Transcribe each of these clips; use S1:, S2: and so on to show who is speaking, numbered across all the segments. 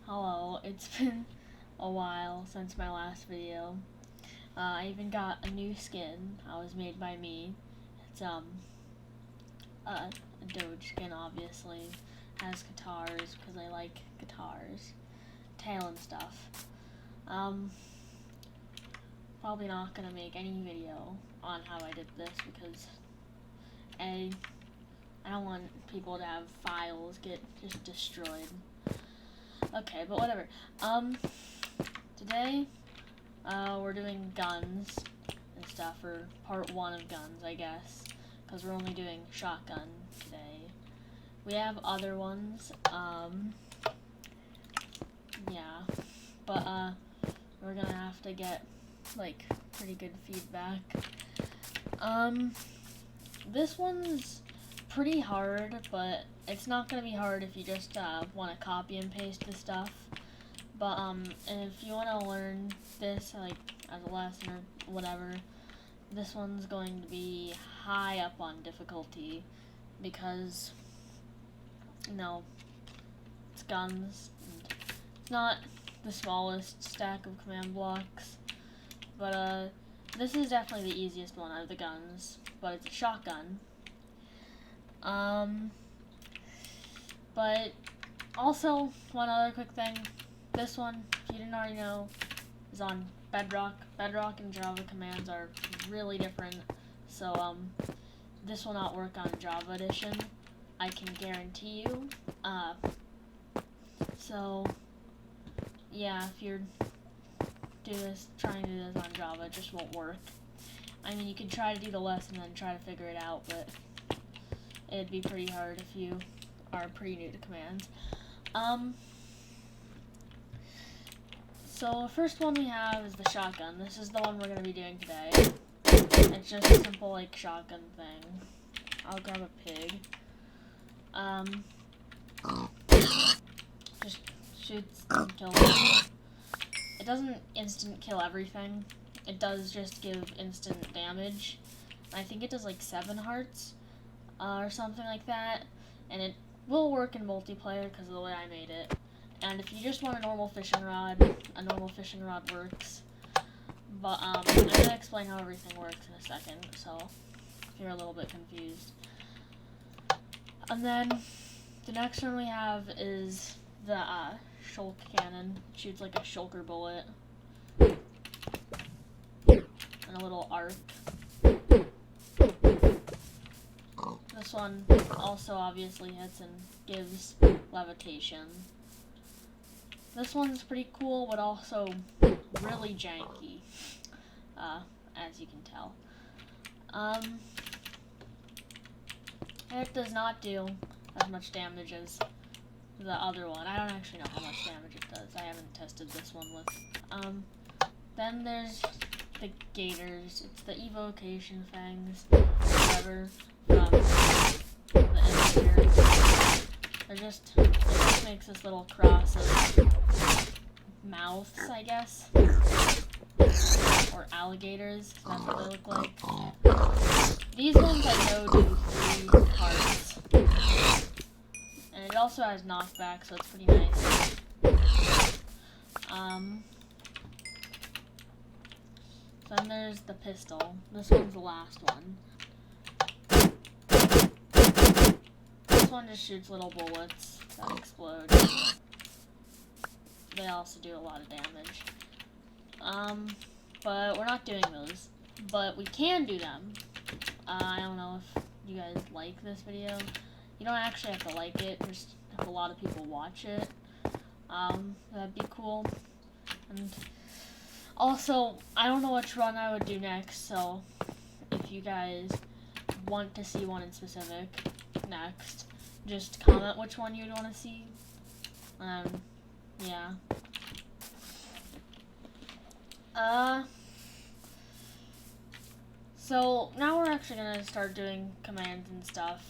S1: Hello, it's been a while since my last video. I even got a new skin. It was made by me. It's, a Doge skin, obviously. Has guitars, because I like guitars. Tail and stuff. Probably not gonna make any video on how I did this, because I don't want people to have files get just destroyed. Okay, but whatever. Today, we're doing guns and stuff, or part 1 of guns, I guess, because we're only doing shotgun today. We have other ones, yeah, but, we're gonna have to get, like, pretty good feedback. This one's pretty hard, but it's not gonna be hard if you just want to copy and paste the stuff. But and if you want to learn this like as a lesson or whatever, this one's going to be high up on difficulty because it's guns. And it's not the smallest stack of command blocks, but this is definitely the easiest one out of the guns. But it's a shotgun. But also, one other quick thing, this one, if you didn't already know, is on Bedrock. Bedrock and Java commands are really different, so, this will not work on Java Edition, I can guarantee you. So, yeah, if you're trying to do this on Java, it just won't work. I mean, you could try to do the lesson and then try to figure it out, but it'd be pretty hard if you are pretty new to commands. So the first one we have is the shotgun. This is the one we're going to be doing today. It's just a simple, like, shotgun thing. I'll grab a pig. Just shoots and kills. It doesn't instant kill everything. It does just give instant damage. I think it does like 7 hearts. Or something like that, and it will work in multiplayer because of the way I made it. And if you just want a normal fishing rod works. But I'm gonna explain how everything works in a second, so if you're a little bit confused. And then the next one we have is the shulk cannon. It shoots like a shulker bullet and a little arc. This one also obviously hits and gives levitation. This one's pretty cool, but also really janky, as you can tell. It does not do as much damage as the other one. I don't actually know how much damage it does. I haven't tested this one with. Then there's the gators. It's the evocation fangs, whatever. From the engineer. It just makes this little cross of mouths, I guess, or alligators. That's what they look like. These ones I know do 3 hearts, and it also has knockback, so it's pretty nice. Then there's the pistol. This one's the last one. This one just shoots little bullets that explode. They also do a lot of damage. But we're not doing those. But we can do them. I don't know if you guys like this video. You don't actually have to like it, just if a lot of people watch it. That'd be cool. And also, I don't know which one I would do next, so if you guys want to see one in specific next, just comment which one you'd want to see. Yeah. So now we're actually gonna start doing commands and stuff.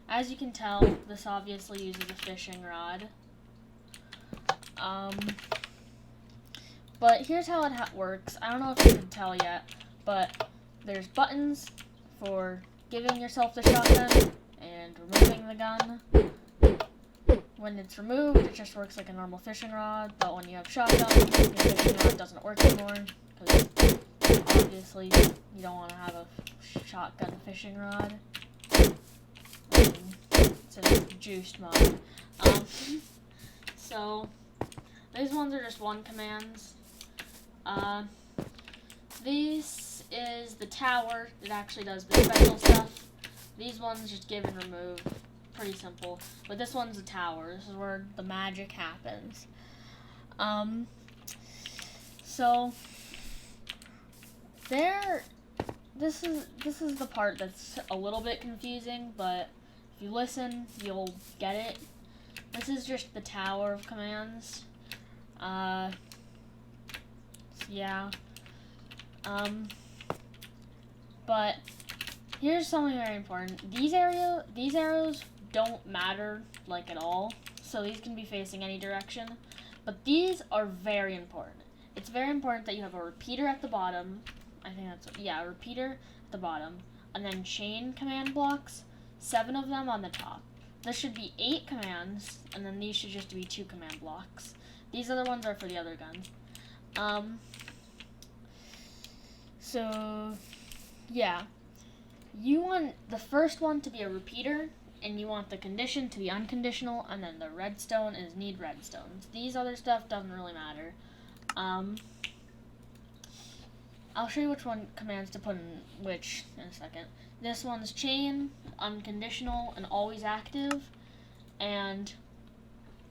S1: As you can tell, this obviously uses a fishing rod. But here's how it works. I don't know if you can tell yet, but there's buttons for giving yourself the shotgun and and removing the gun. When it's removed, it just works like a normal fishing rod, but when you have shotgun, your fishing rod doesn't work anymore, because obviously you don't want to have a shotgun fishing rod. It's a juiced mod. So, these ones are just one commands. This is the tower. It actually does the special stuff. These ones just give and remove. Pretty simple. But this one's a tower. This is where the magic happens. So this is the part that's a little bit confusing, but if you listen, you'll get it. This is just the tower of commands. Yeah. But here's something very important. These arrows don't matter, like, at all. So these can be facing any direction. But these are very important. It's very important that you have a repeater at the bottom. I think that's, yeah, a repeater at the bottom. And then chain command blocks, 7 of them on the top. This should be 8 commands, and then these should just be 2 command blocks. These other ones are for the other guns. So, yeah. You want the first one to be a repeater, and you want the condition to be unconditional, and then the redstone is need redstones. These other stuff doesn't really matter. I'll show you which one commands to put in which in a second. This one's chain, unconditional, and always active, and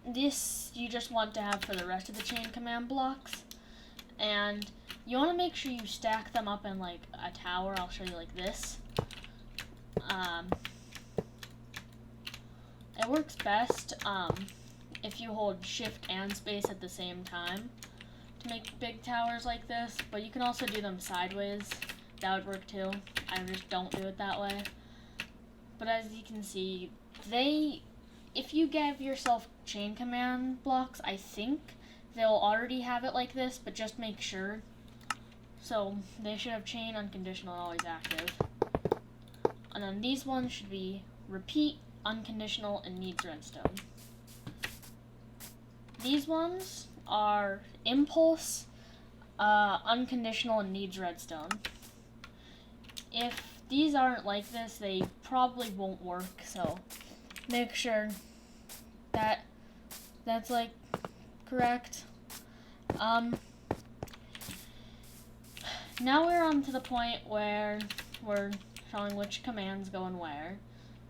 S1: this you just want to have for the rest of the chain command blocks. And you want to make sure you stack them up in like a tower. I'll show you like this. It works best if you hold shift and space at the same time to make big towers like this, but you can also do them sideways. That would work too. I just don't do it that way. But as you can see, if you give yourself chain command blocks, I think they'll already have it like this, but just make sure. So they should have chain, unconditional, and always active. And then these ones should be repeat, unconditional, and needs redstone. These ones are impulse, unconditional, and needs redstone. If these aren't like this, they probably won't work, so make sure that that's like correct. Now we're on to the point where we're showing which commands go and where.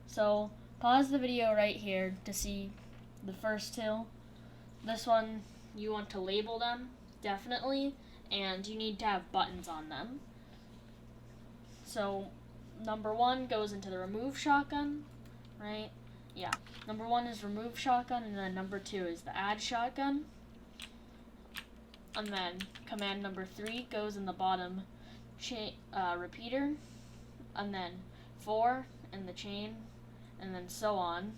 S1: So pause the video right here to see the first 2. This one, you want to label them, definitely, and you need to have buttons on them. So number 1 goes into the remove shotgun, right? Yeah, number 1 is remove shotgun, and then number 2 is the add shotgun. And then command number 3 goes in the bottom repeater, and then 4 in the chain, and then so on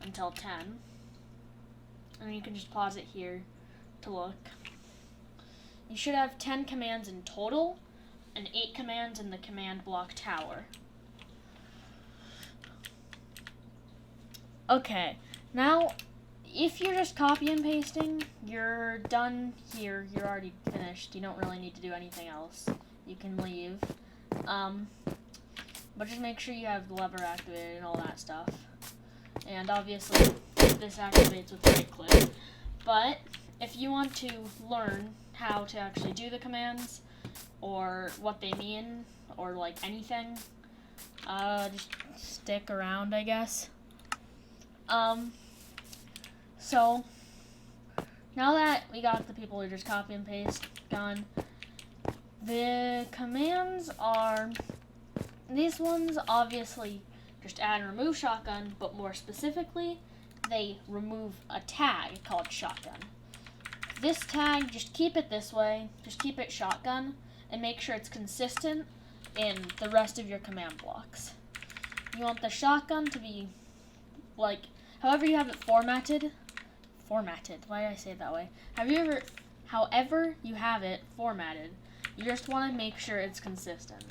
S1: until 10. And you can just pause it here to look. You should have 10 commands in total, and 8 commands in the command block tower. Okay, now if you're just copy and pasting, you're done here. You're already finished. You don't really need to do anything else. You can leave. But just make sure you have the lever activated and all that stuff. And obviously, this activates with right click. But if you want to learn how to actually do the commands, or what they mean, or like anything, just stick around, I guess. So now that we got the people who just copy and paste gone, the commands are, these ones obviously just add and remove shotgun, but more specifically, they remove a tag called shotgun. This tag, just keep it this way, just keep it shotgun, and make sure it's consistent in the rest of your command blocks. You want the shotgun to be like, however you have it formatted, why did I say it that way? However you have it formatted, you just want to make sure it's consistent.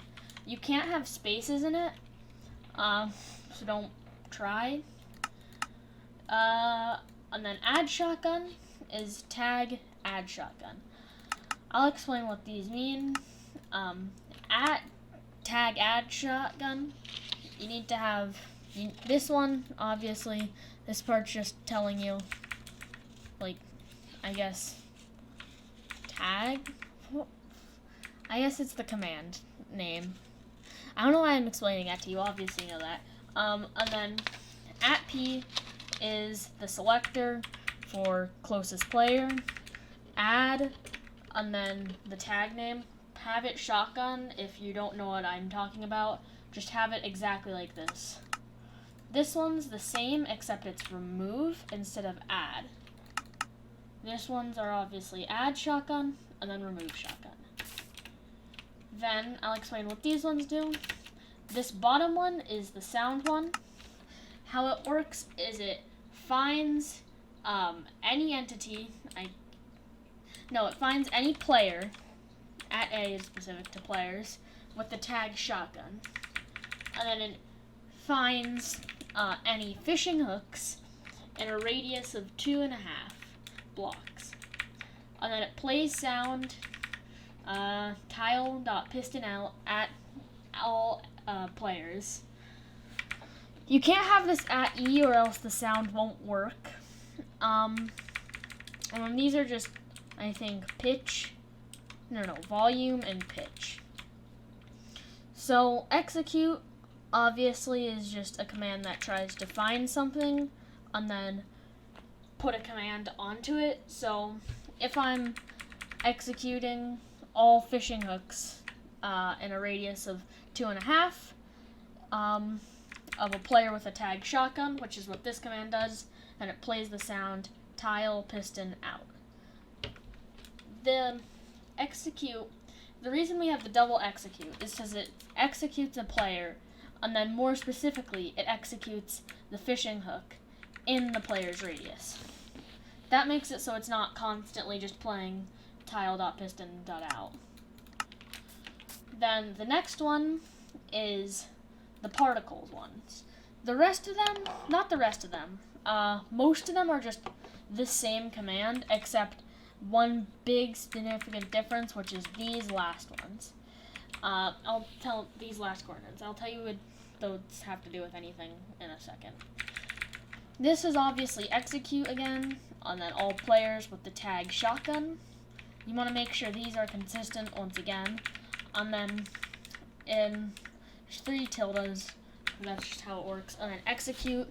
S1: You can't have spaces in it, So don't try. And then add shotgun is tag add shotgun. I'll explain what these mean. At tag add shotgun, you need to have this one, obviously. This part's just telling you, like, I guess, tag? I guess it's the command name. I don't know why I'm explaining that to you, obviously you know that. And then at P is the selector for closest player. Add, and then the tag name. Have it shotgun if you don't know what I'm talking about. Just have it exactly like this. This one's the same except it's remove instead of add. This ones are obviously add shotgun and then remove shotgun. Then I'll explain what these ones do. This bottom one is the sound one. How it works is it finds any entity. It finds any player. At A is specific to players with the tag shotgun, and then it finds any fishing hooks in a radius of 2.5 blocks, and then it plays sound tile.piston.out at all players. You can't have this at E or else the sound won't work. These are just, I think, volume and pitch. So execute obviously is just a command that tries to find something and then put a command onto it. So if I'm executing all fishing hooks in a radius of 2.5 of a player with a tag shotgun, which is what this command does, and it plays the sound tile.piston.out. The reason we have the double execute is because it executes a player, and then more specifically, it executes the fishing hook in the player's radius. That makes it so it's not constantly just playing tile.piston.out. Then the next one is the particles ones. The rest of them, not the rest of them, most of them are just the same command, except one big significant difference, which is these last ones. I'll tell these last coordinates. I'll tell you what those have to do with anything in a second. This is obviously execute again, and then all players with the tag shotgun. You want to make sure these are consistent once again, and then in 3 tildes, that's just how it works, and then execute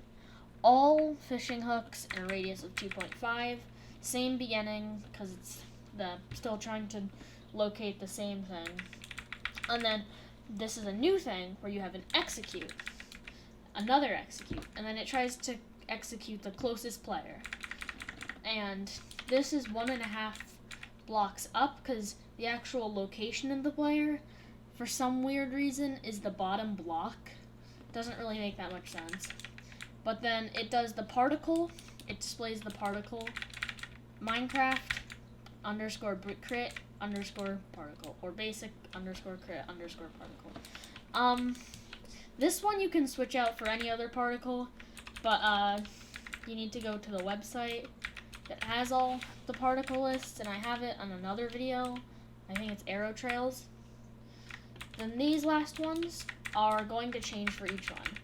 S1: all fishing hooks in a radius of 2.5. Same beginning, because it's still trying to locate the same thing. And then this is a new thing where you have an execute, another execute, and then it tries to execute the closest player. And this is 1.5 blocks up because the actual location of the player, for some weird reason, is the bottom block. Doesn't really make that much sense. But then it does the particle, it displays the particle. Minecraft _crit _particle, or basic _crit _particle. This one you can switch out for any other particle, but you need to go to the website that has all the particle lists, and I have it on another video. I think it's arrow trails. Then these last ones are going to change for each one.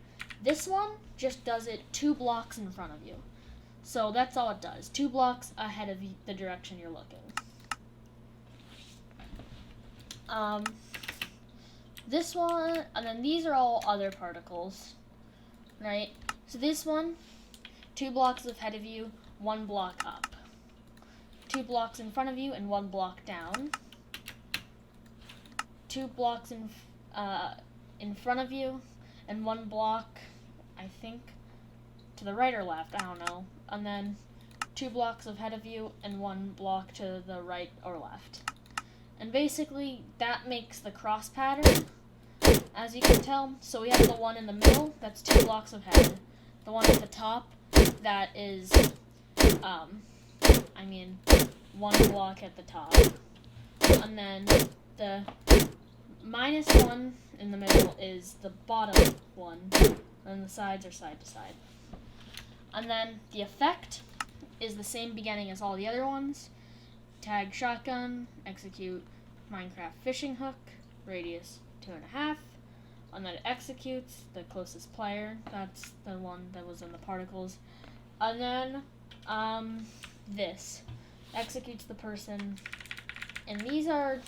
S1: This one just does it 2 blocks in front of you. So that's all it does. 2 blocks ahead of the direction you're looking. This one, and then these are all other particles, right? So this one, 2 blocks ahead of you, 1 block up. 2 blocks in front of you and 1 block down. 2 blocks in front of you and 1 block, I think, to the right or left, I don't know. And then 2 blocks ahead of you and 1 block to the right or left. And basically, that makes the cross pattern, as you can tell. So we have the one in the middle, that's 2 blocks ahead. The one at the top, that is, 1 block at the top. And then the -1 in the middle is the bottom one, and the sides are side to side. And then the effect is the same beginning as all the other ones. Tag shotgun, execute Minecraft fishing hook, radius 2.5, and then it executes the closest player. That's the one that was in the particles. And then this executes the person, and these are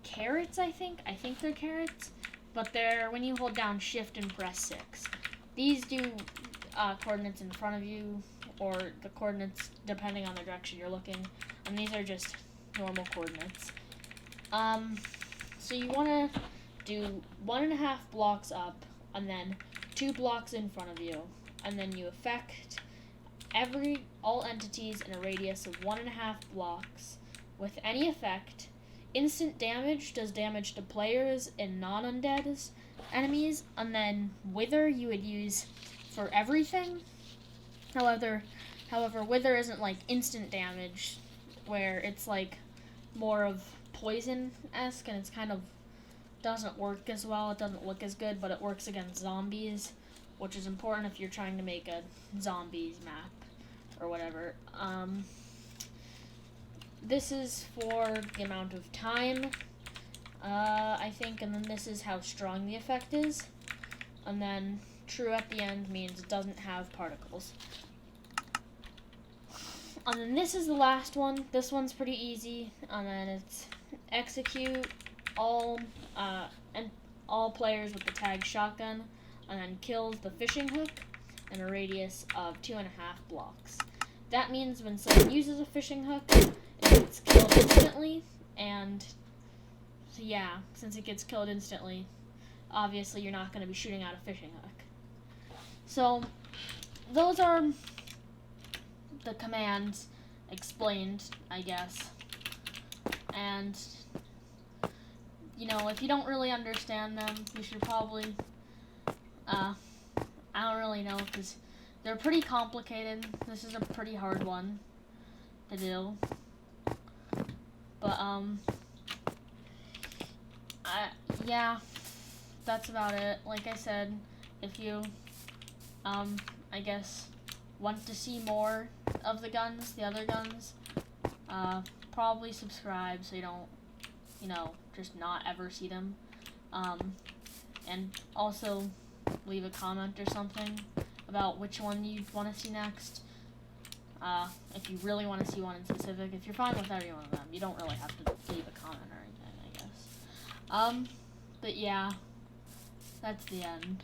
S1: carrots, I think they're carrots, but they're when you hold down shift and press 6. These do coordinates in front of you, or the coordinates depending on the direction you're looking, and these are just normal coordinates. So you want to do 1.5 blocks up, and then 2 blocks in front of you, and then you affect all entities in a radius of 1.5 blocks with any effect. Instant damage does damage to players and non-undead enemies, and then Wither you would use for everything. However, Wither isn't instant damage, where it's more of poison-esque, and it's kind of doesn't work as well. It doesn't look as good, but it works against zombies, which is important if you're trying to make a zombies map or whatever. This is for the amount of time, I think, and then this is how strong the effect is. And then true at the end means it doesn't have particles. And then this is the last one. This one's pretty easy. And then it's execute all players with the tag shotgun, and then kills the fishing hook in a radius of 2.5 blocks. That means when someone uses a fishing hook, it's killed instantly, and so yeah, since it gets killed instantly, obviously you're not going to be shooting out a fishing hook. So those are the commands explained, I guess. And if you don't really understand them, you should probably I don't really know, because they're pretty complicated. This is a pretty hard one to do. But yeah, that's about it. Like I said, if you I guess want to see more of the other guns, probably subscribe so you don't, just not ever see them. And also leave a comment or something about which one you want to see next. If you really want to see one in specific. If you're fine with every one of them, you don't really have to leave a comment or anything, I guess. But yeah, that's the end.